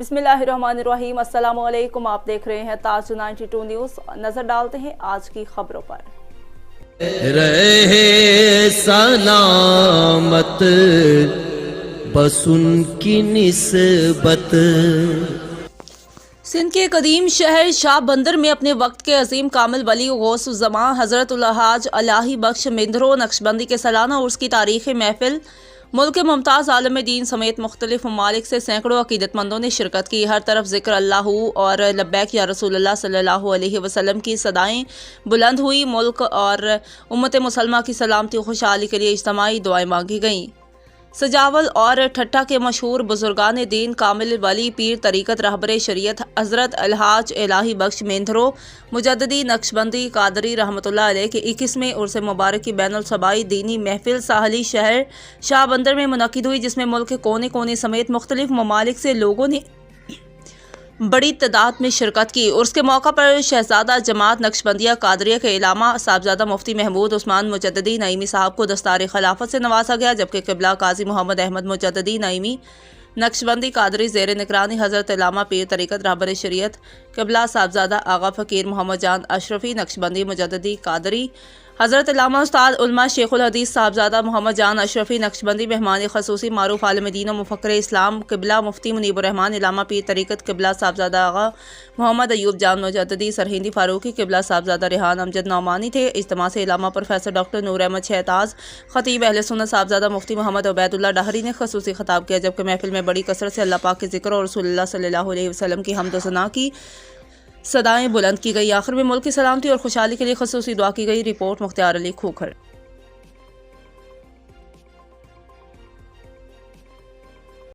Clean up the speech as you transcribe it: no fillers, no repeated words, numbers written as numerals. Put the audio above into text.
बिस्मिल्लाहिर्रहमानिर्रहीम। अस्सलाम वालेकुम। आप देख रहे हैं ताज 92 न्यूज़। नजर डालते हैं आज की खबरों पर। रहे सलामत बस उनकी निस्बत। सिंध के कदीम शहर शाह बंदर में अपने वक्त के अजीम कामिल वली गौस ज़मां हज़रत उल हाज अलाही बख्श मेंढरो नक्शबंदी के सालाना उर्स की तारीख़ी महफिल मुल्क के मुमताज़ आलम दीन समेत मुख्तलिफ ममालिक से सैकड़ों अकीदतमंदों ने शिरकत की। हर तरफ ज़िक्र अल्लाह और लब्बैक या रसूलुल्लाह सल्लल्लाहु अलैहि वसल्लम की सदाएं बुलंद हुई। मुल्क और उम्मत मुसलमा की सलामती खुशहाली के लिए इज्तिमाई दुआएं मांगी गईं। सजावल और ठट्टा के मशहूर बुजुर्गान दीन कामिल वली पीर तरीक़त रहबर शरीयत हज़रत अलहाज इलाही बख्श मेंढरो मुजद्दिदी नक्शबंदी कादरी रहमतुल्लाह अलैह के 21वें उर्स मुबारक की बैनुल सबाई दीनी महफिल साहली शहर शाह बंदर में मुनक़िद हुई, जिसमें मुल्क के कोने कोने समेत मुख्तलिफ ममालिक से लोगों ने बड़ी तादाद में शिरकत की। उर्स के मौका पर शहजादा जमात नक्शबंदिया कादरिया के इलामा साहबजादा मुफ्ती महमूद उस्मान मुजद्दिदी नईमी साहब को दस्तार खिलाफत से नवाजा गया, जबकि क़िबला काजी मोहम्मद अहमद मुजद्दिदी नईमी नक्शबंदी कादरी ज़ेर निगरानी हज़रत इलामा पीर तरीक़त रहबर शरीयत क़िबला साहबजादा आगा फ़कीर मोहम्मद जान अशरफी नक्शबंदी मुजद्दिदी कादरी हज़रत इलामा उस्ताद उलमा शेखुल हदीस साहबजादा मोहम्मद जान अशरफी नक्शबंदी मेहमान खसूसी मारूफ आलम दीन मुफ़क्किर इस्लाम क़िबला मुफ्ती मुनीबुर्रहमान इलामा पीर तरीक़त क़िबला साहबजादा आगा मोहम्मद अयूब जान मुजद्दिदी सरहिंदी फ़ारूकी क़िबला साहबजादा रेहान अमजद नौमानी थे। इज्तिमा से इलामा प्रोफेसर डॉक्टर नूर अहमद शहताज खतीब अहले सुन्नत साहबजादा मुफ्ती मोहम्मद उबैदुल्लाह डहरी ने खसूसी खिताब किया, जबकि महफिल में बड़ी कसरत से अल्लाह पाक के ज़िक्र और रसूलुल्लाह सल्लल्लाहु अलैहि वसल्लम की हम्द व सना की सदाएं बुलंद की गई। आखिर में मुल्क की सलामती और खुशहाली के लिए खसूसी दुआ की गई। रिपोर्ट मुख्तार अली खोखर।